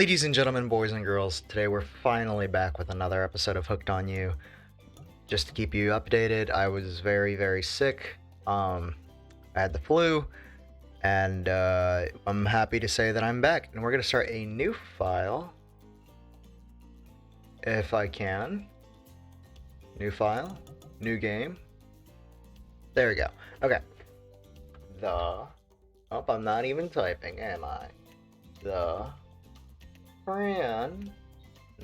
Ladies and gentlemen, boys and girls, today we're finally back with another episode of Hooked on You. Just to keep you updated, I was very sick. I had the flu, and I'm happy to say that I'm back. And we're going to start a new file, if I can. New file, new game. There we go. Okay. Oh, I'm not even typing, am I? The Fran.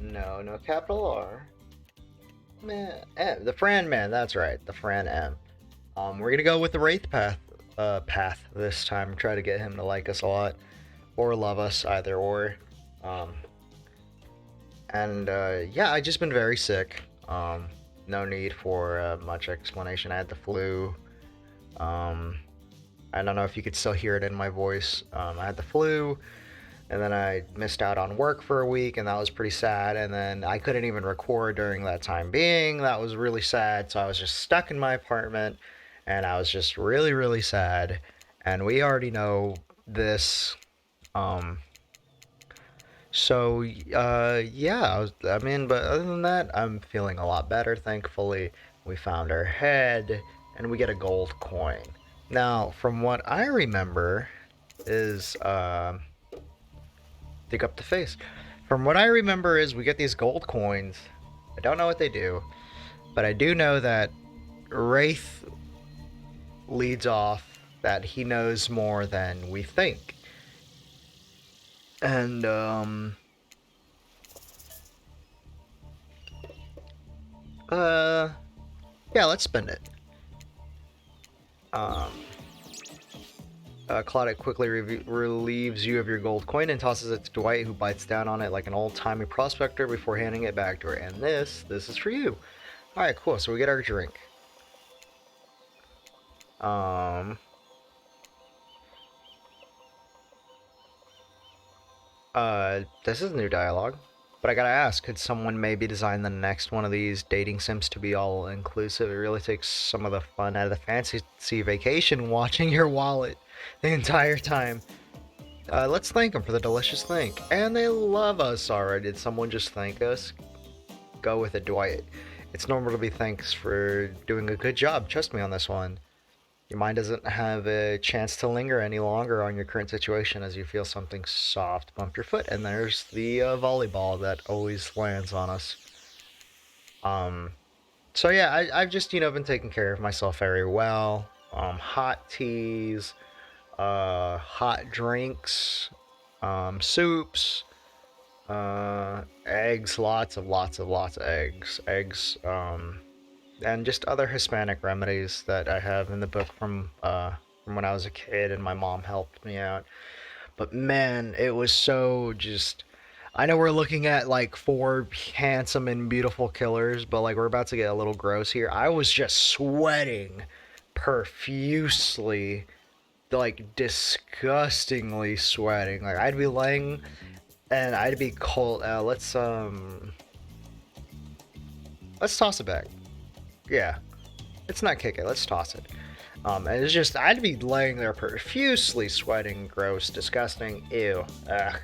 No capital R. Man, M. The Fran man, that's right. The Fran M. We're gonna go with the Wraith path this time. Try to get him to like us a lot. Or love us, either or. Yeah, I just been very sick. No need for much explanation. I had the flu. I don't know if you could still hear it in my voice. I had the flu, and then I missed out on work for a week, and that was pretty sad. And then I couldn't even record during that time being. That was really sad. So I was just stuck in my apartment, and I was just really sad. And we already know this. Yeah, but other than that, I'm feeling a lot better, thankfully. We found our head, and we get a gold coin. Now, from what I remember, is, dig up the face. From what I remember is we get these gold coins. I don't know what they do, but I do know that Wraith leads off that he knows more than we think. And, yeah, let's spend it. Claudette quickly relieves you of your gold coin and tosses it to Dwight, who bites down on it like an old-timey prospector before handing it back to her. And this is for you. Alright, cool, so we get our drink. This is new dialogue. But I gotta ask, could someone maybe design the next one of these dating sims to be all inclusive? It really takes some of the fun out of the fancy vacation watching your wallet the entire time. Let's thank them for the delicious thank. And they love us already. Did someone just thank us? Go with it, Dwight. It's normal to be thanks for doing a good job. Trust me on this one. Your mind doesn't have a chance to linger any longer on your current situation as you feel something soft bump your foot, and there's the volleyball that always lands on us. So yeah, I've just, been taking care of myself very well. Hot teas, hot drinks, soups, eggs, lots of eggs, and just other Hispanic remedies that I have in the book from when I was a kid, and my mom helped me out. But man, it was so just. I know we're looking at like 4 handsome and beautiful killers, but like we're about to get a little gross here. I was just sweating profusely, like disgustingly sweating. Like I'd be laying, and I'd be cold. Let's toss it back. Yeah, let's not kick it. Let's toss it. And it's just, I'd be laying there profusely sweating, gross, disgusting, ew, ugh.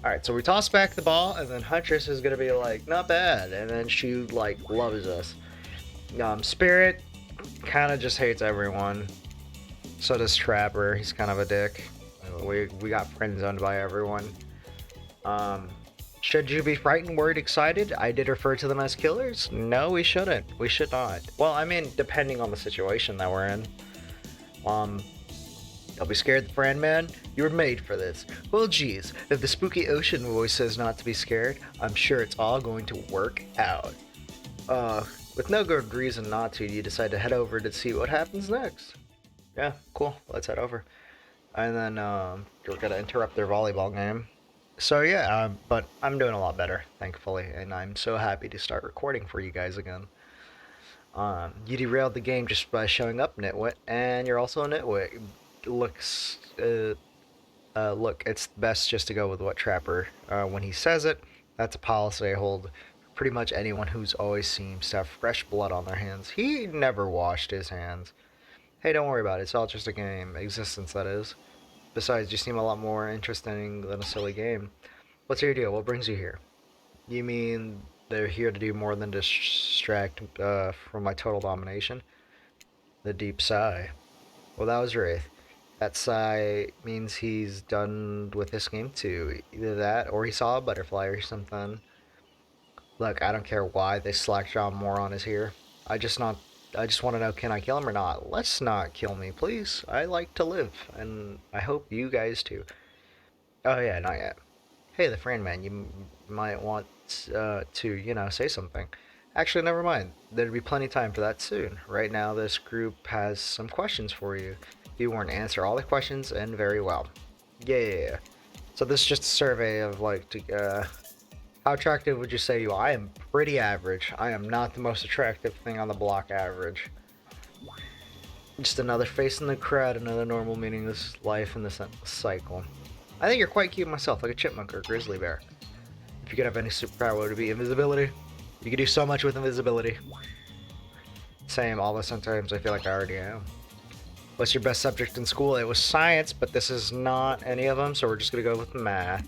Alright, so we toss back the ball, and then Huntress is gonna be like, not bad, and then she, like, loves us. Spirit kinda just hates everyone. So does Trapper, he's kind of a dick. We got friendzoned by everyone. Should you be frightened, worried, excited? I did refer to them as killers? No, we shouldn't. We should not. Well, I mean, depending on the situation that we're in. Don't be scared, the friend man. You were made for this. Well, geez, if the spooky ocean voice says not to be scared, I'm sure it's all going to work out. With no good reason not to, you decide to head over to see what happens next. Yeah, cool. Let's head over. And then, we're gonna interrupt their volleyball game. So yeah, but I'm doing a lot better, thankfully, and I'm so happy to start recording for you guys again. You derailed the game just by showing up, nitwit, and you're also a nitwit. Look, it's best just to go with what Trapper, when he says it. That's a policy I hold for pretty much anyone who's always seems to have fresh blood on their hands. He never washed his hands. Hey, don't worry about it, it's all just a game. Existence, that is. Besides, you seem a lot more interesting than a silly game. What's your deal? What brings you here? You mean they're here to do more than distract from my total domination? The deep sigh. Well, that was Wraith. That sigh means he's done with this game too. Either that, or he saw a butterfly or something. Look, I don't care why this slackjaw moron is here. I just not. I just want to know, can I kill him or not? Let's not kill me, please. I like to live, and I hope you guys too. Oh yeah, not yet. Hey, the friend man, you might want to, say something. Actually, never mind. There'd be plenty of time for that soon. Right now, this group has some questions for you. You want to answer all the questions, and very well. Yeah. So this is just a survey of how attractive would you say you are? I am pretty average. I am not the most attractive thing on the block average. Just another face in the crowd, another normal meaningless life in the cycle. I think you're quite cute myself, like a chipmunk or a grizzly bear. If you could have any superpower, would it be invisibility? You could do so much with invisibility. Same, although sometimes I feel like I already am. What's your best subject in school? It was science, but this is not any of them, so we're just gonna go with math.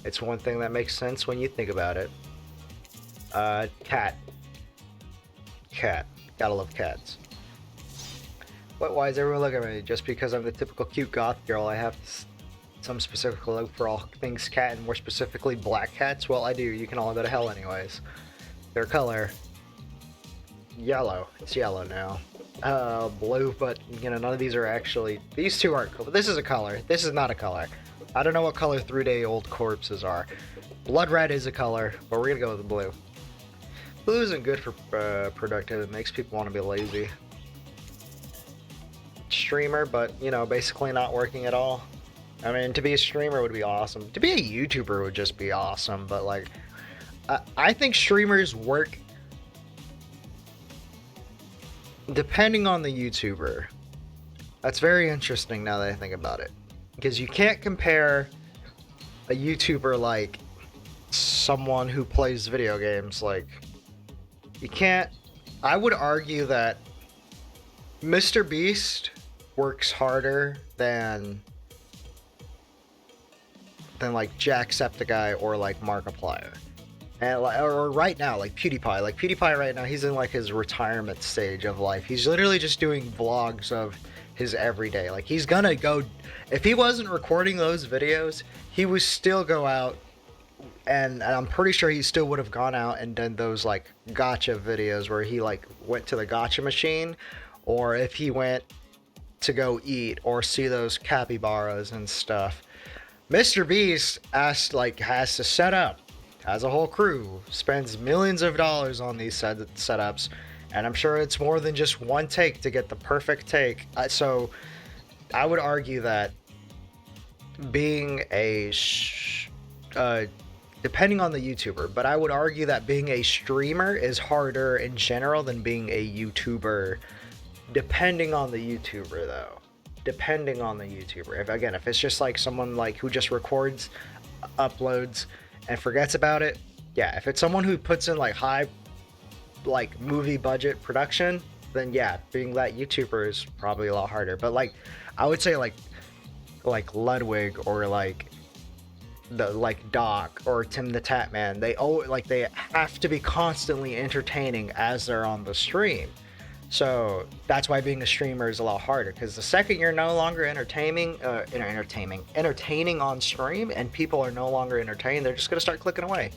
It's one thing that makes sense when you think about it. Cat. Cat. Gotta love cats. Why is everyone looking at me? Just because I'm the typical cute goth girl, I have some specific love for all things cat, and more specifically black cats? Well, I do. You can all go to hell anyways. Their color, yellow. It's yellow now. Blue, but none of these are actually. These two aren't cool. This is a color. This is not a color. I don't know what color 3-day-old corpses are. Blood red is a color, but we're gonna go with blue. Blue isn't good for productive. It makes people want to be lazy. Streamer, but basically not working at all. I mean, to be a streamer would be awesome. To be a YouTuber would just be awesome, but I think streamers work depending on the YouTuber. That's very interesting now that I think about it. Because you can't compare a YouTuber like someone who plays video games. You can't. I would argue that Mr. Beast works harder than Jacksepticeye or Markiplier. And or right now, PewDiePie. PewDiePie right now, he's in his retirement stage of life. He's literally just doing vlogs of his everyday. He's gonna go. If he wasn't recording those videos, he would still go out, and I'm pretty sure he still would have gone out and done those gotcha videos where he went to the gotcha machine, or if he went to go eat or see those capybaras and stuff. Mr. Beast has to set up, has a whole crew, spends millions of dollars on these setups, and I'm sure it's more than just one take to get the perfect take. So I would argue that being a depending on the YouTuber, but I would argue that being a streamer is harder in general than being a YouTuber, depending on the YouTuber though. Depending on the YouTuber. If it's just someone who just records, uploads, and forgets about it, yeah. If it's someone who puts in high movie budget production, then yeah, being that YouTuber is probably a lot harder. But I would say Ludwig or Doc or Tim the Tatman, they have to be constantly entertaining as they're on the stream. So that's why being a streamer is a lot harder, because the second you're no longer entertaining on stream and people are no longer entertained, they're just gonna start clicking away,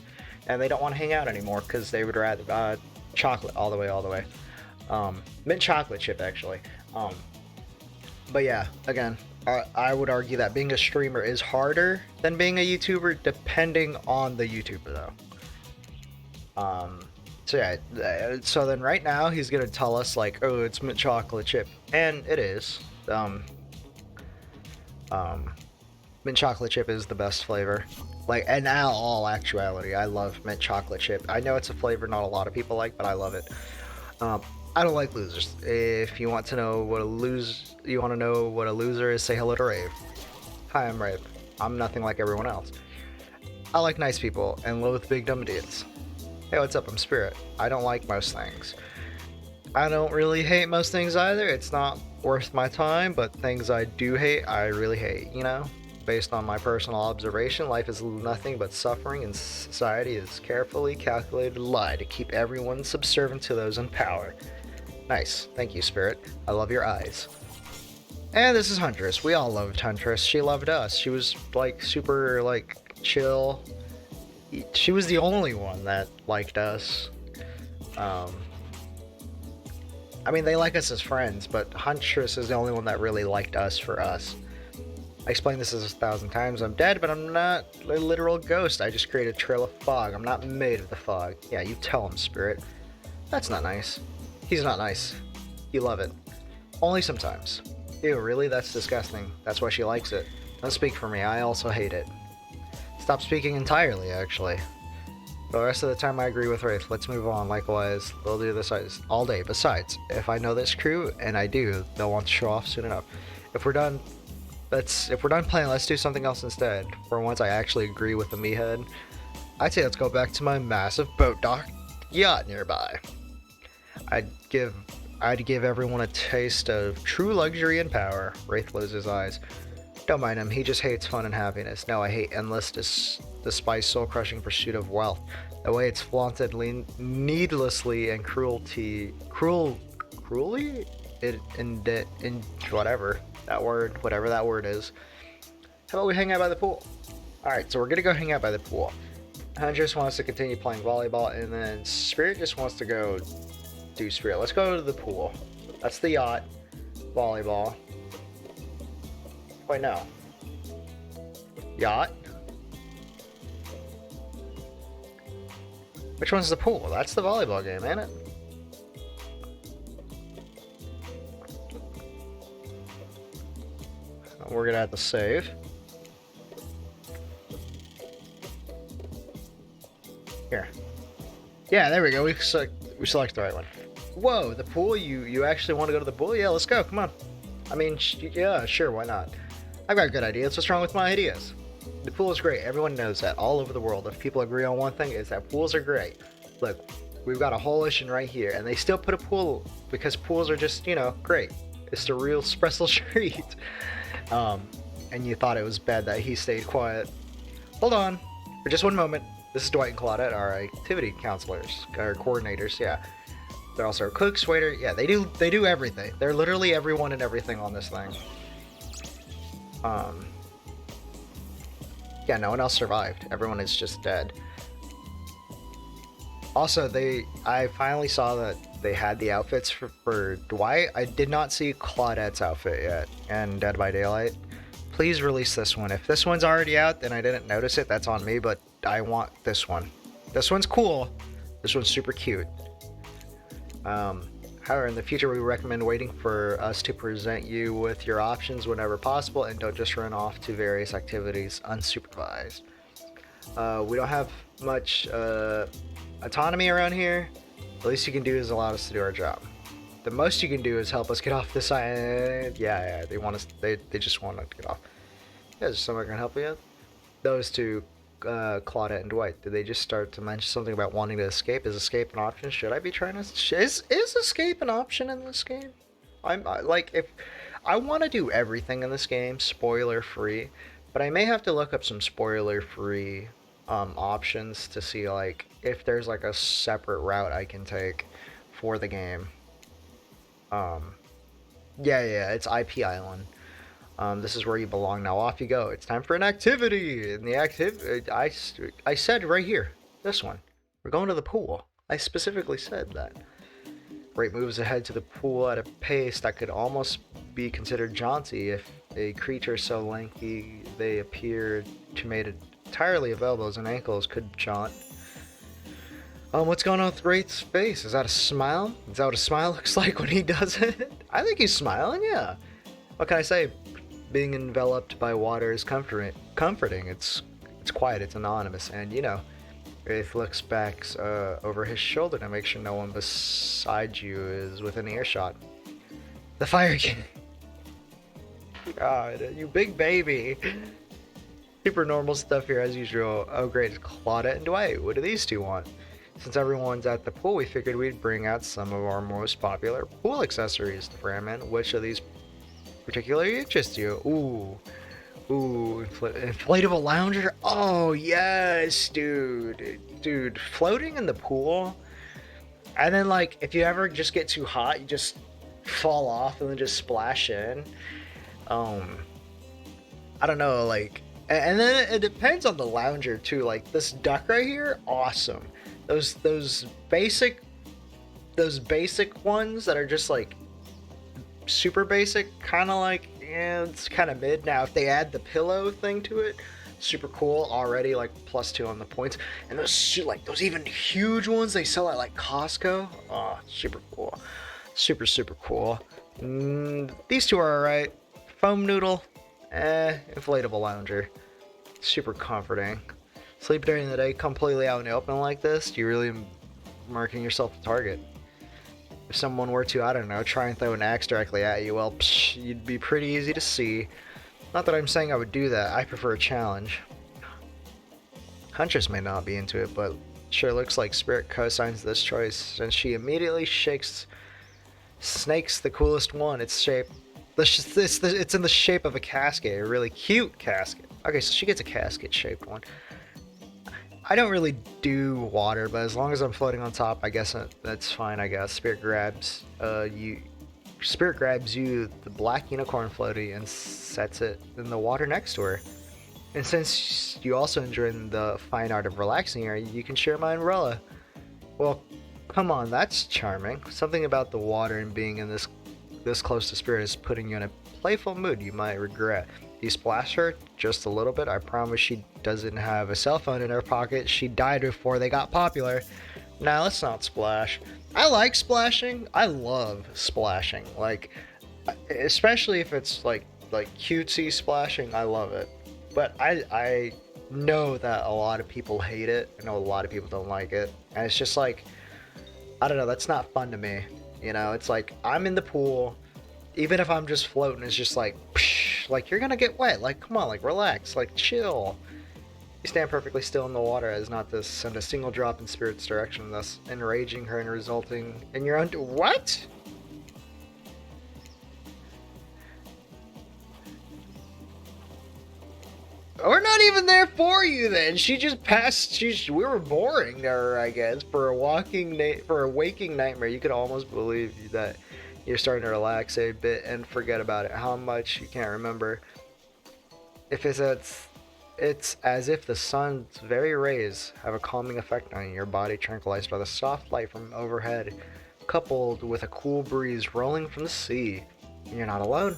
and they don't want to hang out anymore because they would rather chocolate all the way. Mint chocolate chip actually. But yeah, again, I would argue that being a streamer is harder than being a YouTuber, depending on the YouTuber though. So yeah, so then right now he's gonna tell us oh, it's mint chocolate chip, and it is. Mint chocolate chip is the best flavor. And now all actuality, I love mint chocolate chip. I know it's a flavor not a lot of people like, but I love it. I don't like losers. If you want to know what a loser is, say hello to Rave. Hi, I'm Rave. I'm nothing like everyone else. I like nice people and loathe big dumb idiots. Hey, what's up? I'm Spirit. I don't like most things. I don't really hate most things either. It's not worth my time, but things I do hate, I really hate, Based on my personal observation, life is nothing but suffering, and society is carefully calculated lie to keep everyone subservient to those in power. Nice. Thank you, Spirit. I love your eyes. And this is Huntress. We all loved Huntress. She loved us. She was, like, super, like, chill. She was the only one that liked us. I mean, they like us as friends, but Huntress is the only one that really liked us for us. I explained this 1,000 times. I'm dead, but I'm not a literal ghost. I just create a trail of fog. I'm not made of the fog. Yeah, you tell him, Spirit. That's not nice. He's not nice. You love it. Only sometimes. Ew, really? That's disgusting. That's why she likes it. Don't speak for me. I also hate it. Stop speaking entirely, actually. The rest of the time I agree with Wraith. Let's move on. Likewise, they'll do this all day. Besides, if I know this crew, and I do, they'll want to show off soon enough. If we're done playing, let's do something else instead. For once, I actually agree with the meathead. I'd say let's go back to my massive boat dock yacht nearby. I'd give everyone a taste of true luxury and power. Wraith closes his eyes. Don't mind him, he just hates fun and happiness. No, I hate endless, despised, soul-crushing pursuit of wealth. The way it's flaunted needlessly and cruelly? In whatever that word is. How about we hang out by the pool? Alright, so we're gonna go hang out by the pool. Huntress wants to continue playing volleyball, and then Spirit just wants to go do Spirit. Let's go to the pool. That's the yacht. Volleyball. Wait, no. Yacht? Which one's the pool? That's the volleyball game, ain't it? We're gonna have to save. Here. Yeah, there we go. We select the right one. Whoa, the pool? You actually want to go to the pool? Yeah, let's go. Come on. I mean, yeah, sure, why not? I've got good ideas. What's wrong with my ideas? The pool is great. Everyone knows that all over the world. If people agree on one thing, it's that pools are great. Look, we've got a whole ocean right here, and they still put a pool because pools are just, you know, great. It's the real Spressel treat. And you thought it was bad that he stayed quiet. Hold on, for just one moment. This is Dwight and Claudette, our activity counselors, or coordinators. Yeah, they're also cooks, waiter. Yeah, they do everything. They're literally everyone and everything on this thing. Yeah, no one else survived. Everyone is just dead. Also, I finally saw that they had the outfits for Dwight. I did not see Claudette's outfit yet, and Dead by Daylight. Please release this one. If this one's already out, then I didn't notice it. That's on me, but I want this one. This one's cool. This one's super cute. However, in the future, we recommend waiting for us to present you with your options whenever possible, and don't just run off to various activities unsupervised. We don't have much autonomy around here. The least you can do is allow us to do our job. The most you can do is help us get off this island. Yeah, they want us. They just want us to get off. Yeah, is someone gonna help you yet? Those two, Claudette and Dwight. Did they just start to mention something about wanting to escape? Is escape an option? Should I be trying to? Is escape an option in this game? Like, if I want to do everything in this game spoiler free, but I may have to look up some spoiler free options to see like if there's like a separate route I can take for the game. Yeah, it's IP Island. This is where you belong. Now off you go. It's time for an activity. And the activity, I said right here, this one. We're going to the pool. I specifically said that. Wraith moves ahead to the pool at a pace that could almost be considered jaunty if a creature so lanky they appeared to made entirely of elbows and ankles could jaunt. What's going on with Wraith's face? Is that a smile? Is that what a smile looks like when he does it? I think he's smiling, yeah. What can I say? Being enveloped by water is comforting. It's quiet, it's anonymous, and you know, Wraith looks back over his shoulder to make sure no one beside you is within earshot. The Fire King. God, you big baby. Super normal stuff here as usual. Oh great, it's Claudette and Dwight. What do these two want? Since everyone's at the pool, we figured we'd bring out some of our most popular pool accessories. The Brandman, which of these particularly interest you? Ooh, Ooh, inflatable lounger. Oh yes, dude. Dude, floating in the pool, and then like if you ever just get too hot, you just fall off and then just splash in. Um, I don't know, like, and then it depends on the lounger too. Like this duck right here, awesome. Those basic ones that are just like super basic, kind of like, yeah, it's kind of mid. Now if they add the pillow thing to it, super cool already, like +2 on the points. And those like those even huge ones they sell at like Costco, oh, super cool, super cool. These two are alright. Foam noodle, inflatable lounger, super comforting. Sleep during the day completely out in the open like this, you really marking yourself a target. If someone were to, I don't know, try and throw an axe directly at you, well, psh, you'd be pretty easy to see. Not that I'm saying I would do that, I prefer a challenge. Huntress may not be into it, but sure looks like Spirit co-signs this choice, and she immediately snakes the coolest one. It's shaped, it's in the shape of a casket, a really cute casket. Okay, so she gets a casket-shaped one. I don't really do water, but as long as I'm floating on top, I guess that's fine. I guess Spirit grabs you, the black unicorn floaty, and sets it in the water next to her. And since you also enjoy the fine art of relaxing her, you can share my umbrella. Well, come on, that's charming. Something about the water and being in this close to Spirit is putting you in a playful mood you might regret. You splash her just a little bit. I promise she doesn't have a cell phone in her pocket. She died before they got popular. Now let's not splash. I like splashing. I love splashing. Like, especially if it's like cutesy splashing. I love it. But I know that a lot of people hate it. I know a lot of people don't like it. And it's just like, I don't know. That's not fun to me. You know, it's like I'm in the pool. Even if I'm just floating, it's just like, psh, like you're gonna get wet. Like, come on, like relax, like chill. You stand perfectly still in the water as not to send a single drop in Spirit's direction, thus enraging her and resulting in your own. What? We're not even there for you then. She just passed. We were boring her, I guess, for a waking nightmare. You could almost believe that you're starting to relax a bit and forget about it. How much you can't remember. If it's as if the sun's very rays have a calming effect on you, your body tranquilized by the soft light from overhead, coupled with a cool breeze rolling from the sea. And you're not alone.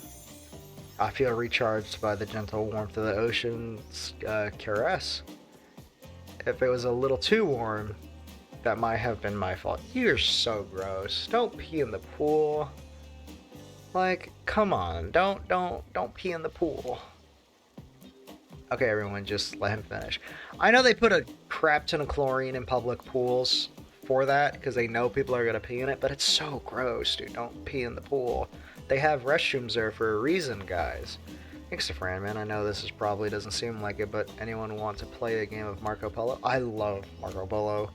I feel recharged by the gentle warmth of the ocean's caress. If it was a little too warm, that might have been my fault. You're so gross. Don't pee in the pool. Like, come on. Don't pee in the pool. Okay, everyone, just let him finish. I know they put a crap ton of chlorine in public pools for that, because they know people are going to pee in it, but it's so gross, dude. Don't pee in the pool. They have restrooms there for a reason, guys. Thanks to Fran, man. I know this probably doesn't seem like it, but anyone want to play a game of Marco Polo? I love Marco Polo.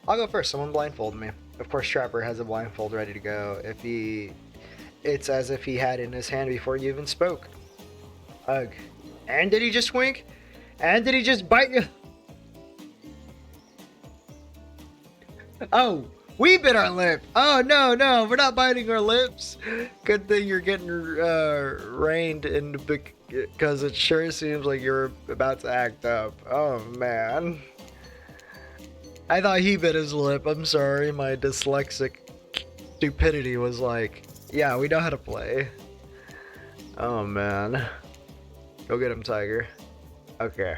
I'll go first. Someone blindfold me. Of course, Trapper has a blindfold ready to go. It's as if he had it in his hand before you even spoke. Ugh. And did he just wink? And did he just bite you? Oh, we bit our lip. Oh, no, we're not biting our lips. Good thing you're getting reined in because it sure seems like you're about to act up. Oh, man. I thought he bit his lip. I'm sorry. My dyslexic stupidity was like, yeah, we know how to play. Oh, man. Go get him, Tiger. Okay.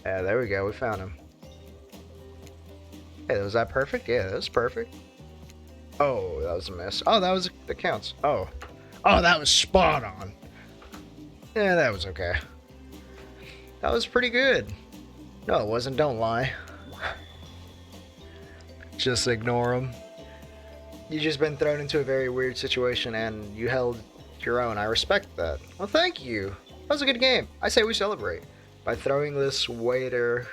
Yeah, there we go. We found him. Hey, was that perfect? Yeah, that was perfect. Oh, that was a miss. Oh, that counts. Oh, that was spot on. Yeah, that was okay. That was pretty good. No, it wasn't. Don't lie. Just ignore him. You've just been thrown into a very weird situation and you held your own. I respect that. Well, thank you. That was a good game. I say we celebrate by throwing this waiter,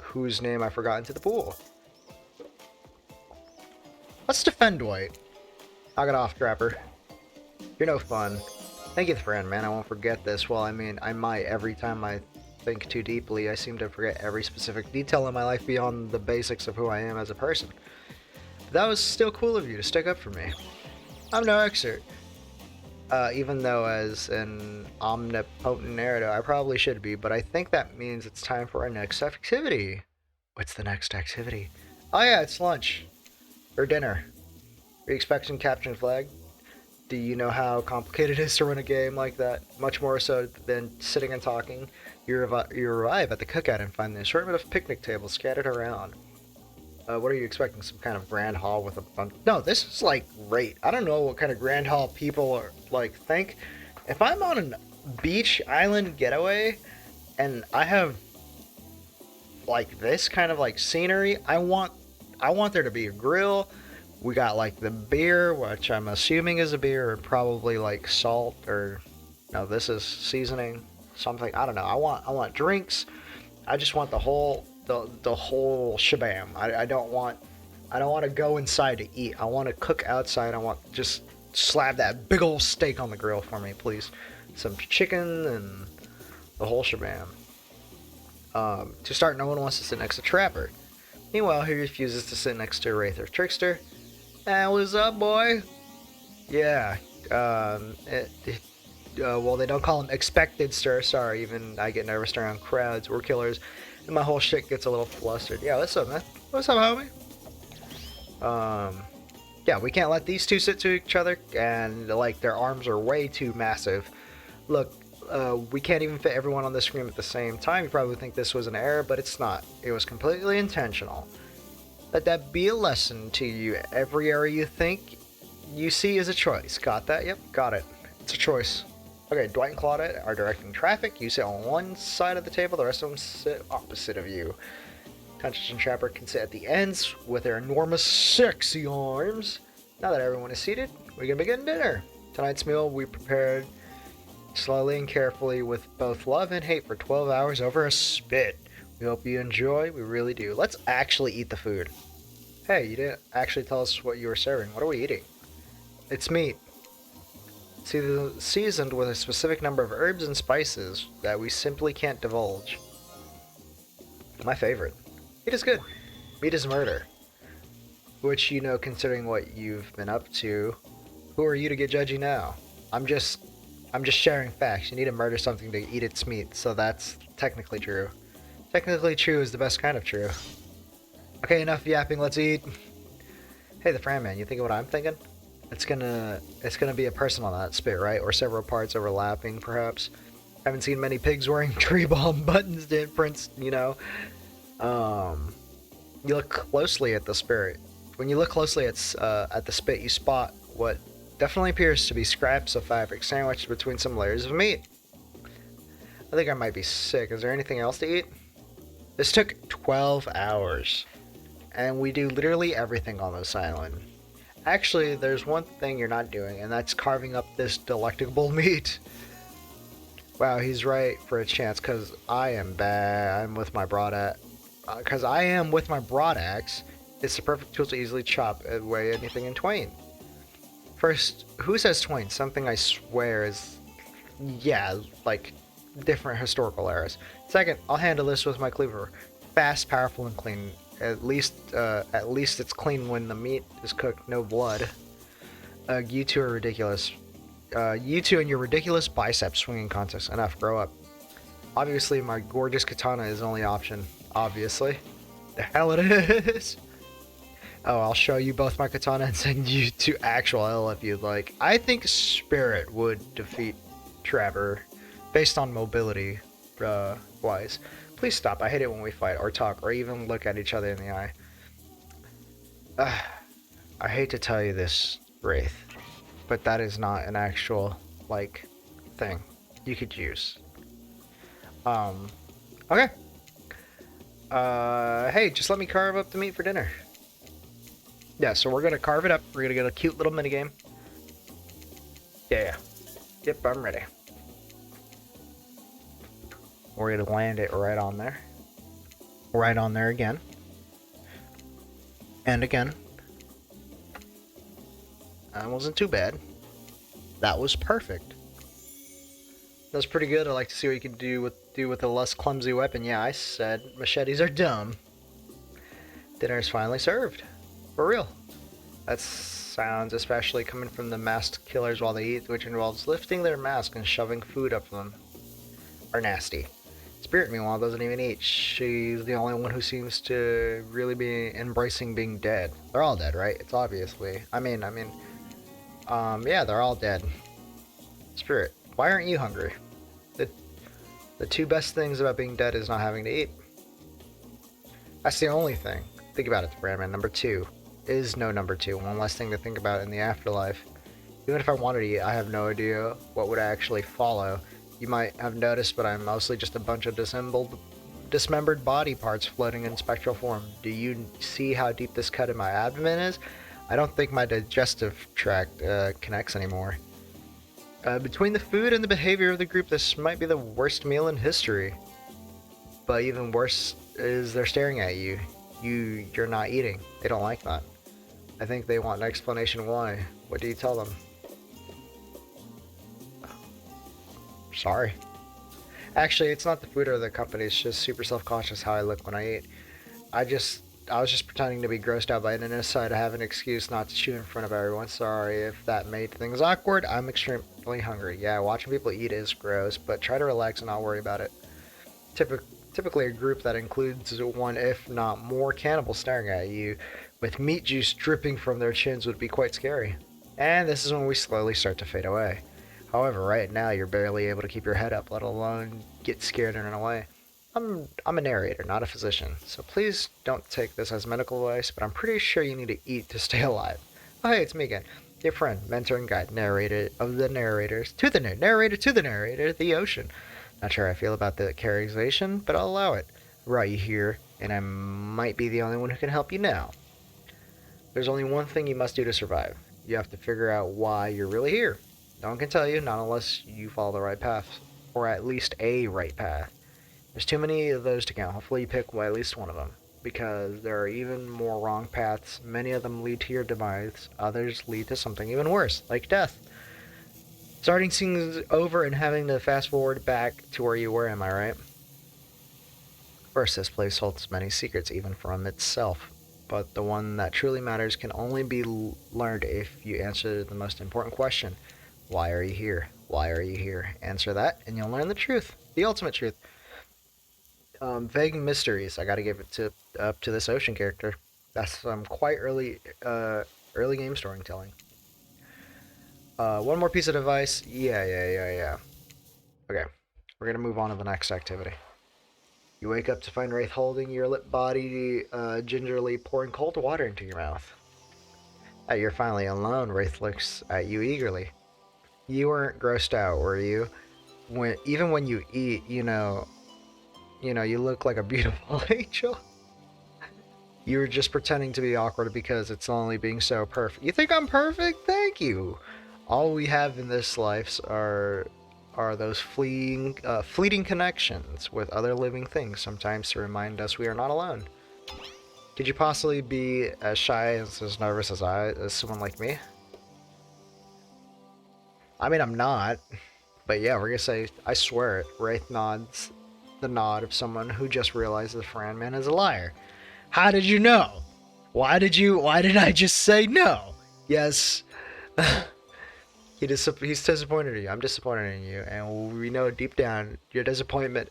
whose name I forgot, into the pool. Let's defend Dwight. Knock it off, Trapper. You're no fun. Thank you, friend, man. I won't forget this. Well, I mean, I might every time I think too deeply. I seem to forget every specific detail in my life beyond the basics of who I am as a person. But that was still cool of you to stick up for me. I'm no expert. Even though as an omnipotent narrator, I probably should be, but I think that means it's time for our next activity. What's the next activity? Oh yeah, it's lunch. Or dinner. Are you expecting capture and flag? Do you know how complicated it is to run a game like that? Much more so than sitting and talking. You arrive at the cookout and find the assortment of picnic tables scattered around. What are you expecting? Some kind of grand hall with a bunch? No, this is like great. I don't know what kind of grand hall people are like think. If I'm on a beach island getaway and I have like this kind of like scenery, I want there to be a grill. We got like the beer, which I'm assuming is a beer, or probably like salt or no, this is seasoning, something. I don't know. I want drinks. I just want the whole shabam. I don't want to go inside to eat. I want to cook outside. I want just slap that big old steak on the grill for me, please. Some chicken and the whole shabam. To start, no one wants to sit next to Trapper. Meanwhile, he refuses to sit next to Wraith or Trickster. What's up, boy? Yeah. Well, they don't call him expected stir. Sorry, even I get nervous around crowds or killers, and my whole shit gets a little flustered. Yeah, what's up, man? What's up, homie? Yeah, we can't let these two sit to each other, and like their arms are way too massive. Look, we can't even fit everyone on the screen at the same time. You probably think this was an error, but it's not. It was completely intentional. Let that be a lesson to you. Every area you think you see is a choice. Got that? Yep, got it. It's a choice. Okay, Dwight and Claudette are directing traffic. You sit on one side of the table, the rest of them sit opposite of you. Conscious and Trapper can sit at the ends with their enormous, sexy arms. Now that everyone is seated, we can begin dinner. Tonight's meal we prepared slowly and carefully with both love and hate for 12 hours over a spit. We hope you enjoy. We really do. Let's actually eat the food. Hey, you didn't actually tell us what you were serving. What are we eating? It's meat. Seasoned with a specific number of herbs and spices that we simply can't divulge. My favorite. Meat is good. Meat is murder. Which, you know, considering what you've been up to, who are you to get judgy now? I'm just sharing facts. You need to murder something to eat its meat, so that's technically true. Technically true is the best kind of true. Okay, enough yapping, let's eat. Hey, the Fran Man, you think of what I'm thinking? It's gonna be a person on that spit, right? Or several parts overlapping, perhaps. Haven't seen many pigs wearing tree bomb buttons, did Prince, you know. You look closely at the spirit. When you look closely at the spit, you spot what definitely appears to be scraps of fabric sandwiched between some layers of meat. I think I might be sick. Is there anything else to eat? This took 12 hours. And we do literally everything on this island. Actually, there's one thing you're not doing, and that's carving up this delectable meat. Wow, he's right for a chance, because I am bad. I'm with my broadaxe. It's the perfect tool to easily chop away anything in twain. First, who says twain? Something I swear is, yeah, like different historical eras. Second, I'll handle this with my cleaver. Fast, powerful, and clean. At least it's clean when the meat is cooked. No blood. You two are ridiculous. You two and your ridiculous bicep swinging contest. Enough. Grow up. Obviously, my gorgeous katana is the only option. Obviously. The hell it is. Oh, I'll show you both my katana and send you to actual hell if you'd like. I think Spirit would defeat Trapper based on mobility wise. Please stop. I hate it when we fight or talk or even look at each other in the eye. I hate to tell you this, Wraith, but that is not an actual, like, thing you could use. Okay. Hey, just let me carve up the meat for dinner. Yeah, so we're gonna carve it up. We're gonna get a cute little minigame. Yeah. Yep, I'm ready. We're gonna land it right on there. Right on there again. And again. That wasn't too bad. That was perfect. That's pretty good. I'd like to see what you can do with a less clumsy weapon. Yeah, I said machetes are dumb. Dinner is finally served. For real. That sounds especially coming from the masked killers while they eat, which involves lifting their mask and shoving food up them. Are nasty. Spirit, meanwhile, doesn't even eat. She's the only one who seems to really be embracing being dead. They're all dead, right? It's obviously. Yeah, they're all dead. Spirit, why aren't you hungry? The two best things about being dead is not having to eat. That's the only thing. Think about it, Brandman. Number two is no number two. One less thing to think about in the afterlife. Even if I wanted to eat, I have no idea what would actually follow. You might have noticed, but I'm mostly just a bunch of dismembered body parts floating in spectral form. Do you see how deep this cut in my abdomen is? I don't think my digestive tract connects anymore. Between the food and the behavior of the group, this might be the worst meal in history. But even worse is they're staring at you. You're not eating. They don't like that. I think they want an explanation why. What do you tell them? Sorry. Actually, it's not the food or the company. It's just super self-conscious how I look when I eat. I was just pretending to be grossed out by it, and inside I have an excuse not to chew in front of everyone. Sorry if that made things awkward. I'm extremely hungry. Yeah, watching people eat is gross, but try to relax and not worry about it. Typically a group that includes one, if not more, cannibals staring at you with meat juice dripping from their chins would be quite scary. And this is when we slowly start to fade away. However, right now you're barely able to keep your head up, let alone get scared and run away. I'm a narrator, not a physician, so please don't take this as medical advice, but I'm pretty sure you need to eat to stay alive. Oh hey, it's me again. Your friend, mentor, and guide, narrator of the narrators, to the narrator, to the narrator, the ocean. Not sure how I feel about the characterization, but I'll allow it. I brought you here, and I might be the only one who can help you now. There's only one thing you must do to survive. You have to figure out why you're really here. No one can tell you, not unless you follow the right path, or at least a right path. There's too many of those to count. Hopefully you pick at least one of them, because there are even more wrong paths. Many of them lead to your demise, others lead to something even worse, like death. Starting things over and having to fast forward back to where you were, am I right? First, this place holds many secrets, even from itself. But the one that truly matters can only be learned if you answer the most important question. Why are you here? Why are you here? Answer that, and you'll learn the truth. The ultimate truth. Vague mysteries. I gotta give it up to this ocean character. That's some quite early game storytelling. One more piece of advice. Yeah. Okay, we're gonna move on to the next activity. You wake up to find Wraith holding your lit body, gingerly pouring cold water into your mouth. You're finally alone. Wraith looks at you eagerly. You weren't grossed out, were you? Even when you eat, you look like a beautiful angel. You were just pretending to be awkward because it's only being so perfect. You think I'm perfect? Thank you. All we have in this life are those fleeting connections with other living things, sometimes to remind us we are not alone. Could you possibly be as shy and as nervous as someone like me? I mean, I'm not. But yeah, we're gonna say, I swear it. Wraith nods the nod of someone who just realized the Fran man is a liar. How did you know? Why did I just say no? Yes. He's disappointed in you. I'm disappointed in you. And we know deep down, you're disappointed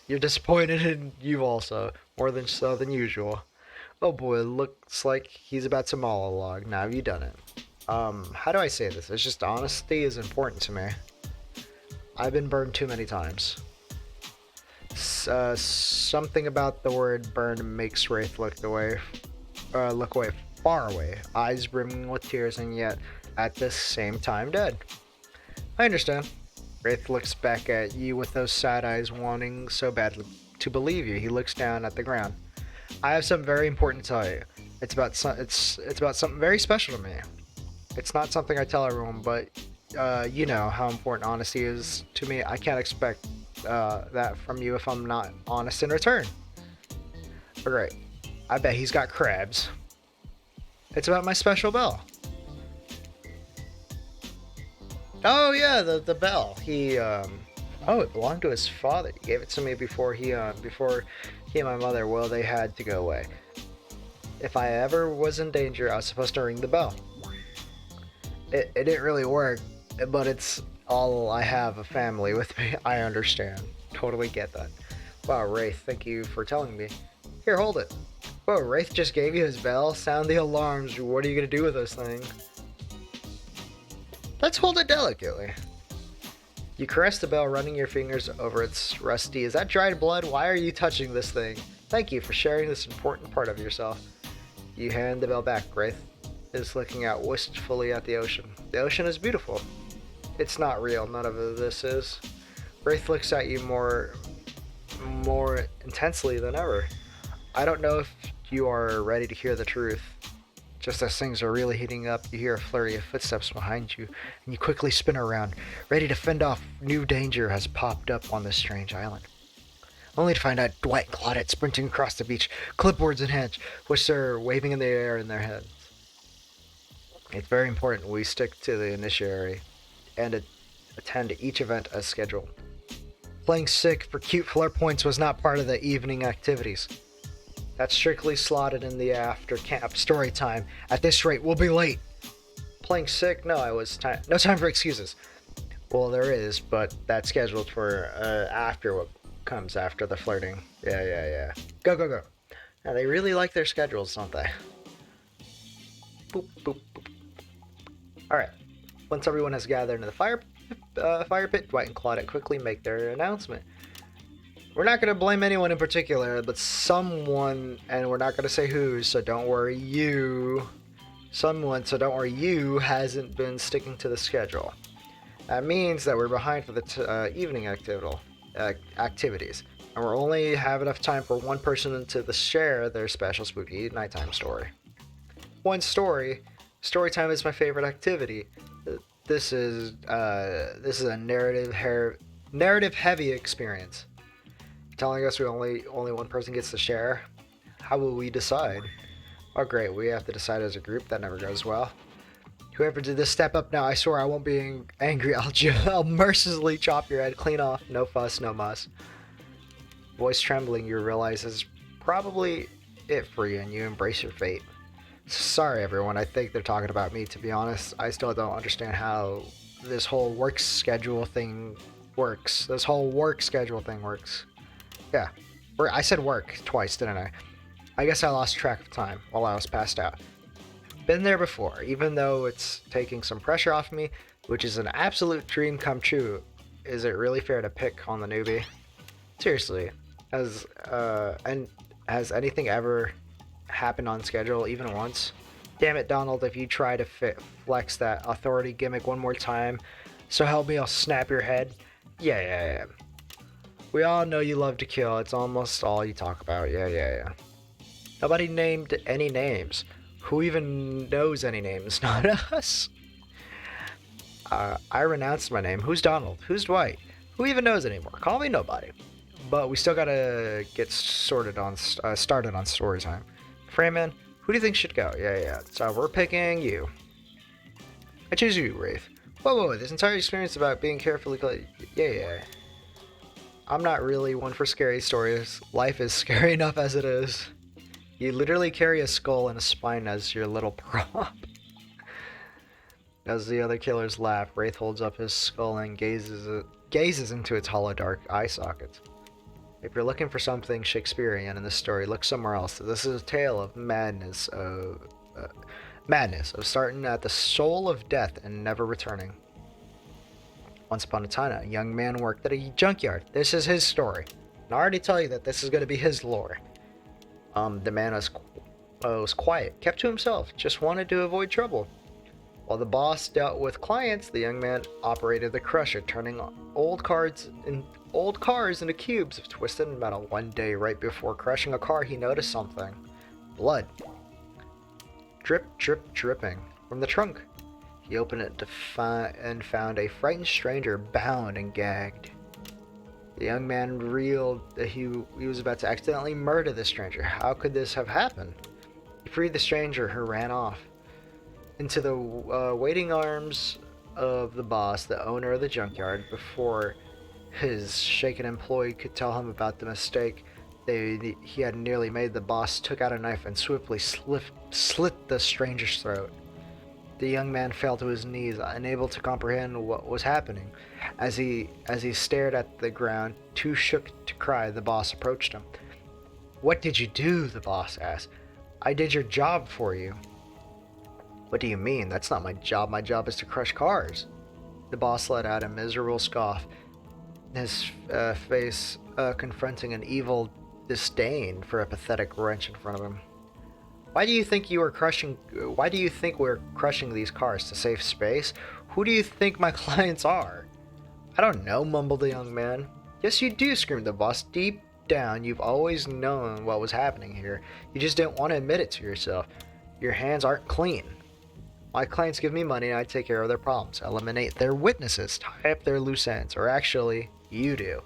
in you also. More than so than usual. Oh boy, looks like he's about to monologue. Now have you done it? How do I say this? It's just honesty is important to me. I've been burned too many times. Something about the word burn makes Wraith look away, far away, eyes brimming with tears, and yet at the same time dead. I understand. Wraith looks back at you with those sad eyes, wanting so badly to believe you. He looks down at the ground. I have something very important to tell you. It's about something very special to me. It's not something I tell everyone, but you know how important honesty is to me. I can't expect that from you if I'm not honest in return. But great. I bet he's got crabs. It's about my special bell. Oh yeah, the bell. Oh, it belonged to his father. He gave it to me before before he and my mother, well, they had to go away. If I ever was in danger, I was supposed to ring the bell. It didn't really work, but it's all I have a family with me. I understand. Totally get that. Wow, Wraith, thank you for telling me. Here, hold it. Whoa, Wraith just gave you his bell? Sound the alarms. What are you gonna do with those things? Let's hold it delicately. You caress the bell, running your fingers over its rusty. Is that dried blood? Why are you touching this thing? Thank you for sharing this important part of yourself. You hand the bell back. Wraith is looking out wistfully at the ocean. The ocean is beautiful. It's not real. None of this is. Wraith looks at you more intensely than ever. I don't know if you are ready to hear the truth. Just as things are really heating up, you hear a flurry of footsteps behind you, and you quickly spin around, ready to fend off new danger has popped up on this strange island. Only to find out Dwight and Claudette sprinting across the beach, clipboards in hand, which they're waving in the air in their heads. It's very important we stick to the initiatory and attend each event as scheduled. Playing sick for cute flirt points was not part of the evening activities. That's strictly slotted in the after camp story time. At this rate, we'll be late. Playing sick? No, no time for excuses. Well, there is, but that's scheduled for after what comes after the flirting. Yeah. Go, go, go. Now, they really like their schedules, don't they? Boop, boop, boop. Alright. Once everyone has gathered into the fire pit, Dwight and Claudette quickly make their announcement. We're not going to blame anyone in particular, but someone, and we're not going to say who, so don't worry you. You hasn't been sticking to the schedule. That means that we're behind for the evening activities, and we'll only have enough time for one person to share their special spooky nighttime story. One story. Story time is my favorite activity. This is a narrative heavy experience. Telling us only one person gets to share. How will we decide? Oh great, we have to decide as a group. That never goes well. Whoever did this, step up now. I swear I won't be angry. I'll mercilessly chop your head clean off. No fuss, no muss. Voice trembling, you realize is probably it for you, and you embrace your fate. Sorry everyone, I think they're talking about me, to be honest. I still don't understand how this whole work schedule thing works. Yeah, I said work twice, didn't I? I guess I lost track of time while I was passed out. Been there before, even though it's taking some pressure off me, which is an absolute dream come true. Is it really fair to pick on the newbie? Seriously, has anything ever happened on schedule even once? Damn it, Donald, if you try to flex that authority gimmick one more time, so help me, I'll snap your head. Yeah. We all know you love to kill. It's almost all you talk about. Yeah. Nobody named any names. Who even knows any names? Not us. I renounced my name. Who's Donald? Who's Dwight? Who even knows anymore? Call me nobody. But we still gotta get started on story time. Frayman, who do you think should go? Yeah. So we're picking you. I choose you, Wraith. Whoa. This entire experience about being carefully... Yeah. I'm not really one for scary stories. Life is scary enough as it is. You literally carry a skull and a spine as your little prop. As the other killers laugh, Wraith holds up his skull and gazes into its hollow dark eye sockets. If you're looking for something Shakespearean in this story, look somewhere else. This is a tale of madness of starting at the soul of death and never returning. Once upon a time, a young man worked at a junkyard. This is his story. And I already tell you that this is going to be his lore. The man was quiet, kept to himself, just wanted to avoid trouble. While the boss dealt with clients, the young man operated the crusher, turning old cars into cubes of twisted metal. One day, right before crushing a car, he noticed something. Blood. Drip, dripping from the trunk. He opened it and found a frightened stranger bound and gagged. The young man reeled that he was about to accidentally murder the stranger. How could this have happened? He freed the stranger, who ran off into the waiting arms of the boss, the owner of the junkyard. Before His shaken employee could tell him about the mistake he had nearly made. The boss took out a knife and swiftly slit the stranger's throat. The young man fell to his knees, unable to comprehend what was happening. As he stared at the ground, too shook to cry, the boss approached him. "What did you do?" the boss asked. "I did your job for you." "What do you mean? That's not my job. My job is to crush cars." The boss let out a miserable scoff, his face confronting an evil disdain for a pathetic wrench in front of him. Why do you think we're crushing these cars? To save space? Who do you think my clients are? "I don't know," mumbled the young man. "Yes, you do," screamed the boss. "Deep down, you've always known what was happening here. You just didn't want to admit it to yourself. Your hands aren't clean. My clients give me money and I take care of their problems, eliminate their witnesses, tie up their loose ends, or actually, you do."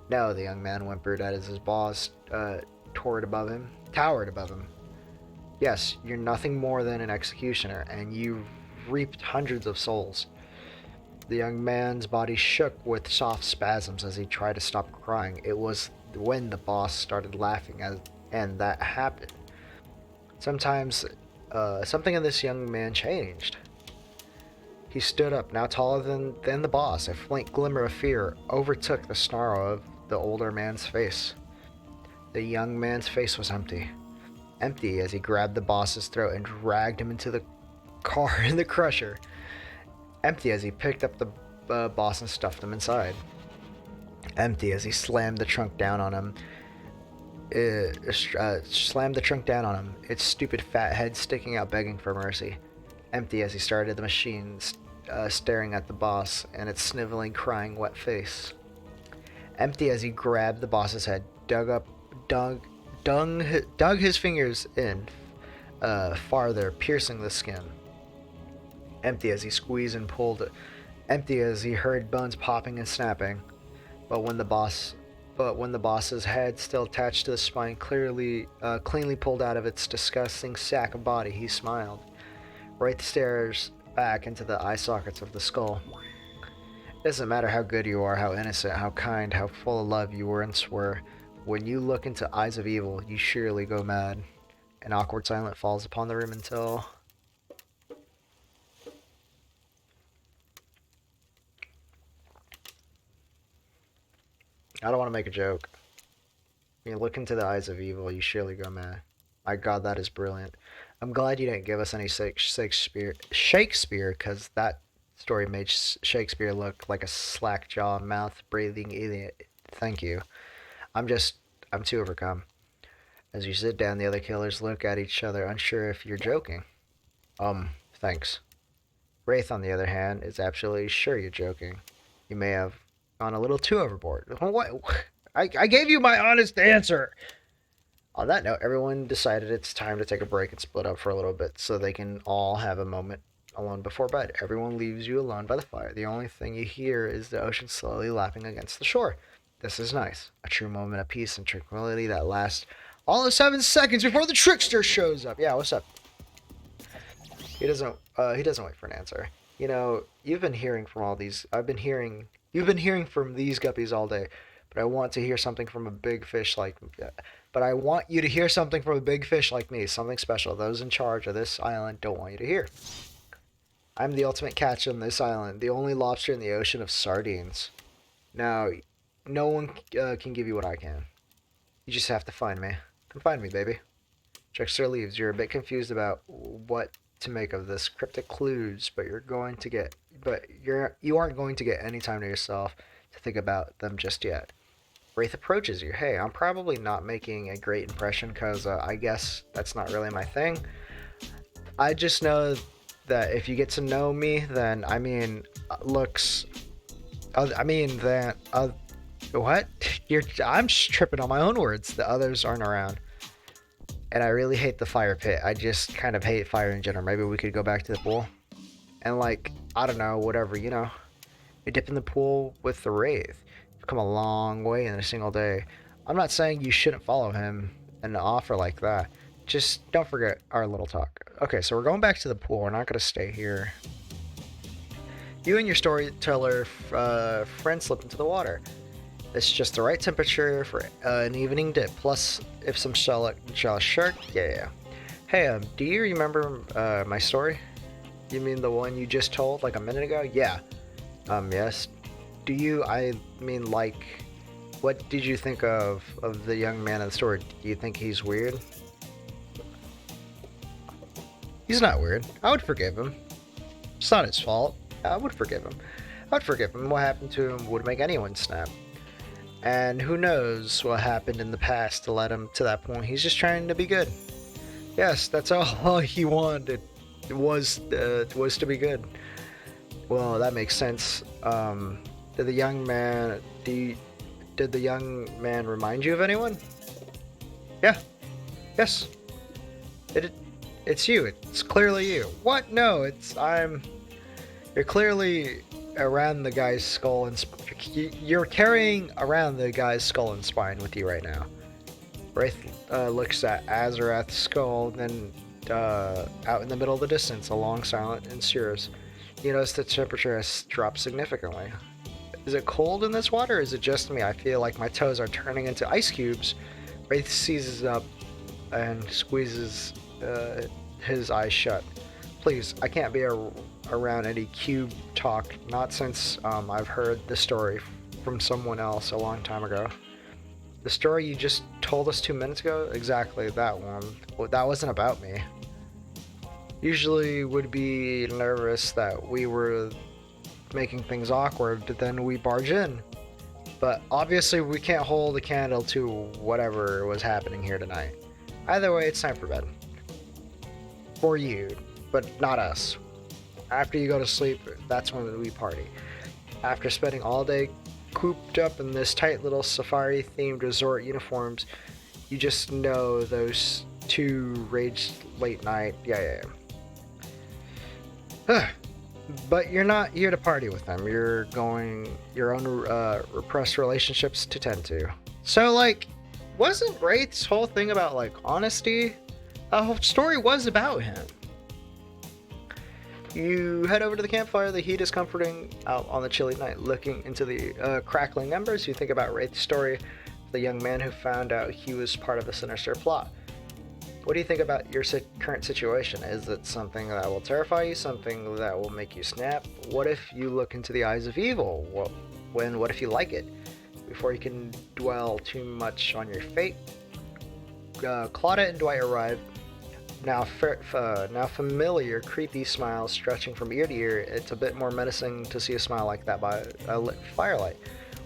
"No," the young man whimpered as his boss towered above him. "Yes, you're nothing more than an executioner, and you've reaped hundreds of souls." The young man's body shook with soft spasms as he tried to stop crying. It was when the boss started laughing, and that happened. Sometimes, something in this young man changed. He stood up, now taller than the boss. A faint glimmer of fear overtook the snarl of the older man's face. The young man's face was empty as he grabbed the boss's throat and dragged him into the car in the crusher. Empty as he picked up the boss and stuffed him inside. Empty as he slammed the trunk down on him. Its stupid fat head sticking out, begging for mercy. Empty as he started the machine, staring at the boss and its sniveling, crying, wet face. Empty as he grabbed the boss's head, dug his fingers in farther, piercing the skin. Empty as he squeezed and pulled. Empty as he heard bones popping and snapping. But when the boss's head, still attached to the spine, cleanly pulled out of its disgusting sack of body, he smiled. Wraith stares back into the eye sockets of the skull. It doesn't matter how good you are, how innocent, how kind, how full of love you once were. When you look into eyes of evil, you surely go mad. An awkward silence falls upon the room until... I don't want to make a joke. When you look into the eyes of evil, you surely go mad. My God, that is brilliant. I'm glad you didn't give us any Shakespeare, because that story made Shakespeare look like a slack-jaw, mouth-breathing idiot. Thank you. I'm too overcome. As you sit down, the other killers look at each other, unsure if you're joking. Thanks. Wraith, on the other hand, is absolutely sure you're joking. You may have gone a little too overboard. What? I gave you my honest answer! On that note, everyone decided it's time to take a break and split up for a little bit so they can all have a moment alone before bed. Everyone leaves you alone by the fire. The only thing you hear is the ocean slowly lapping against the shore. This is nice. A true moment of peace and tranquility that lasts all of 7 seconds before the trickster shows up. Yeah, what's up? He doesn't wait for an answer. You know, you've been hearing from these guppies all day, but I want to hear something from a big fish like... But I want you to hear something from a big fish like me, something special. Those in charge of this island don't want you to hear. I'm the ultimate catch on this island, the only lobster in the ocean of sardines. Now, no one can give you what I can. You just have to find me. Come find me, baby. Trickster leaves. You're a bit confused about what to make of this cryptic clues, but you aren't going to get any time to yourself to think about them just yet. Wraith approaches you. Hey, I'm probably not making a great impression because I guess that's not really my thing. I just know that if you get to know me, then what? I'm just tripping on my own words. The others aren't around. And I really hate the fire pit. I just kind of hate fire in general. Maybe we could go back to the pool. And I don't know, whatever, you know. You dip in the pool with the Wraith. You've come a long way in a single day. I'm not saying you shouldn't follow him and offer like that. Just don't forget our little talk. Okay, so we're going back to the pool. We're not going to stay here. You and your storyteller friend slip into the water. It's just the right temperature for an evening dip. Plus, if some shell shark, yeah. Hey, do you remember my story? You mean the one you just told like a minute ago? Yeah. Yes. Do you? I mean, like, what did you think of the young man in the story? Do you think he's weird? He's not weird. I would forgive him. It's not his fault. I would forgive him. I'd forgive him. What happened to him would make anyone snap. And who knows what happened in the past to let him to that point. He's just trying to be good. Yes, that's all he wanted. Was to be good. Well, that makes sense. Did the young man remind you of anyone? Yeah. Yes. It's you. It's clearly you. What? No, you're clearly around the guy's skull and you're carrying around the guy's skull and spine with you right now. Wraith looks at Azarath's skull, then out in the middle of the distance, a long silence ensues. You notice the temperature has dropped significantly. Is it cold in this water, or is it just me? I feel like my toes are turning into ice cubes. Wraith seizes up and squeezes his eyes shut. Please, I can't be around any cube talk, not since I've heard the story from someone else a long time ago. The story you just told us 2 minutes ago? Exactly, that one. Well, that wasn't about me. Usually would be nervous that we were making things awkward, then we barge in. But obviously we can't hold a candle to whatever was happening here tonight. Either way, it's time for bed. For you, but not us. After you go to sleep, that's when we party. After spending all day cooped up in this tight little safari-themed resort uniforms, you just know those two raged late night. Yeah. But you're not here to party with them. You're going your own repressed relationships to tend to. So, like, wasn't Wraith's whole thing about, like, honesty? The whole story was about him. You head over to the campfire. The heat is comforting out on the chilly night. Looking into the crackling embers, you think about Wraith's story, the young man who found out he was part of the sinister plot. What do you think about your current situation? Is it something that will terrify you? Something that will make you snap? What if you look into the eyes of evil? What if you like it? Before you can dwell too much on your fate, Claudette and Dwight arrive. Now familiar, creepy smile stretching from ear to ear. It's a bit more menacing to see a smile like that by a lit firelight.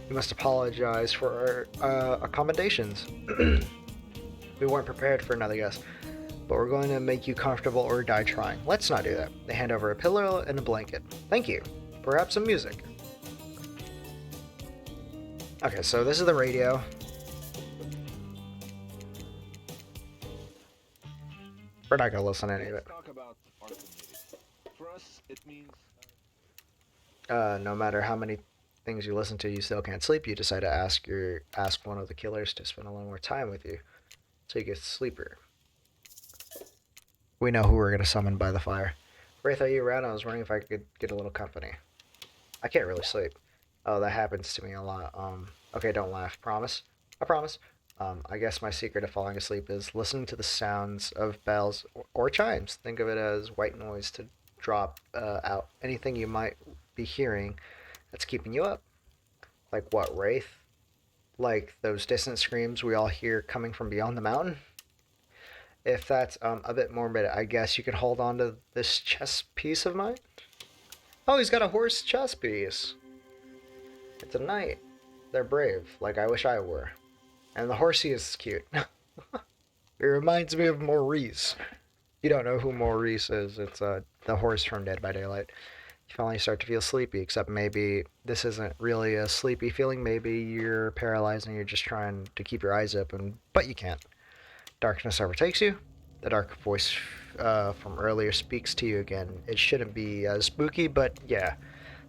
We must apologize for our accommodations. We weren't prepared for another guest, but we're going to make you comfortable or die trying. Let's not do that. They hand over a pillow and a blanket. Thank you. Perhaps some music. Okay, so this is the radio. We're not going to listen to any of it. Talk about art and music. For us, it means... No matter how many things you listen to, you still can't sleep. You decide to ask one of the killers to spend a little more time with you, so you get sleeper. We know who we're gonna summon by the fire. Wraith, are you around? I was wondering if I could get a little company. I can't really sleep. Oh, that happens to me a lot. Okay, don't laugh. Promise? I promise. I guess my secret of falling asleep is listening to the sounds of bells or chimes. Think of it as white noise to drop out anything you might be hearing that's keeping you up. Like what, Wraith? Like those distant screams we all hear coming from beyond the mountain? If that's a bit morbid, I guess you can hold on to this chess piece of mine. Oh, he's got a horse chess piece. It's a knight. They're brave, like I wish I were. And the horsey is cute. It reminds me of Maurice. You don't know who Maurice is. It's the horse from Dead by Daylight. You finally start to feel sleepy, except maybe this isn't really a sleepy feeling. Maybe you're paralyzed and you're just trying to keep your eyes open, but you can't. Darkness overtakes you. The dark voice from earlier speaks to you again. It shouldn't be as spooky, but yeah.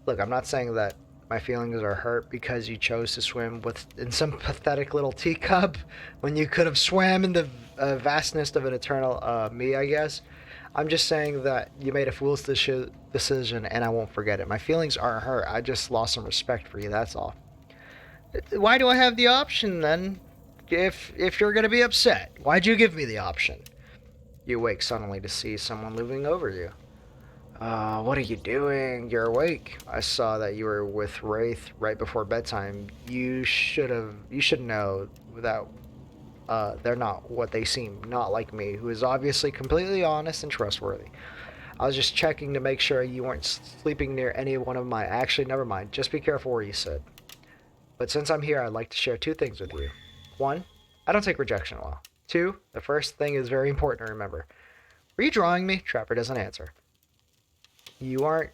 Look, I'm not saying that my feelings are hurt because you chose to swim in some pathetic little teacup when you could have swam in the vastness of an eternal me, I guess. I'm just saying that you made a fool's decision, and I won't forget it. My feelings aren't hurt. I just lost some respect for you. That's all. Why do I have the option then? If you're gonna be upset, why'd you give me the option? You wake suddenly to see someone looming over you. What are you doing? You're awake. I saw that you were with Wraith right before bedtime. You should know that they're not what they seem, not like me, who is obviously completely honest and trustworthy. I was just checking to make sure you weren't sleeping near any one of my. Actually, never mind. Just be careful where you sit. But since I'm here, I'd like to share two things with you. One, I don't take rejection well. Two, the first thing is very important to remember. Were you drawing me? Trapper doesn't answer. You aren't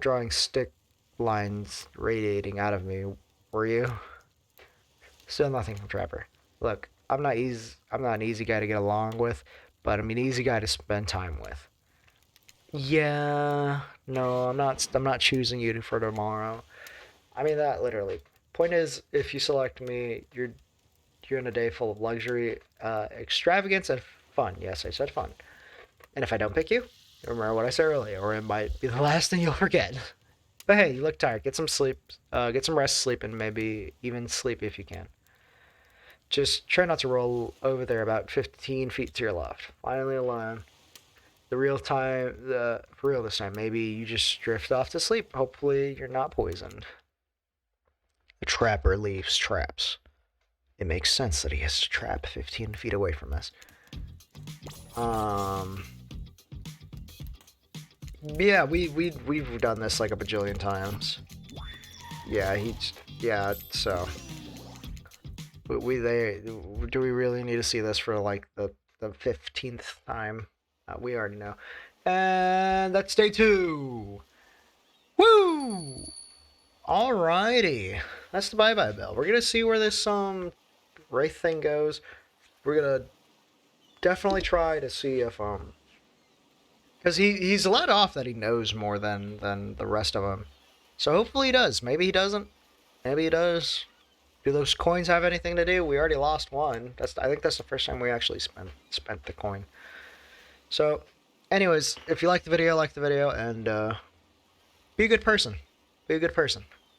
drawing stick lines radiating out of me, were you? Still nothing from Trapper. Look, I'm not an easy guy to get along with, but I'm an easy guy to spend time with. Yeah, no, I'm not choosing you for tomorrow. I mean that literally. Point is, if you select me, you're in a day full of luxury, extravagance, and fun. Yes, I said fun. And if I don't pick you, remember what I said earlier, or it might be the last thing you'll forget. But hey, you look tired. Get some sleep. Get some rest, sleep, and maybe even sleep if you can. Just try not to roll over there about 15 feet to your left. Finally alone. For real this time. Maybe you just drift off to sleep. Hopefully you're not poisoned. The trapper leaves traps. It makes sense that he has to trap 15 feet away from us. Yeah, we've done this like a bajillion times. So do we really need to see this for like the 15th time? We already know. And that's day 2. Woo! Alrighty. That's the bye-bye bell. We're gonna see where this Wraith thing goes. We're gonna definitely try to see if because he's let off that he knows more than the rest of them. So hopefully he does. Maybe he doesn't. Maybe he does. Do those coins have anything to do? We already lost one. I think that's the first time we actually spent the coin. So, anyways, if you like the video, and be a good person. Be a good person.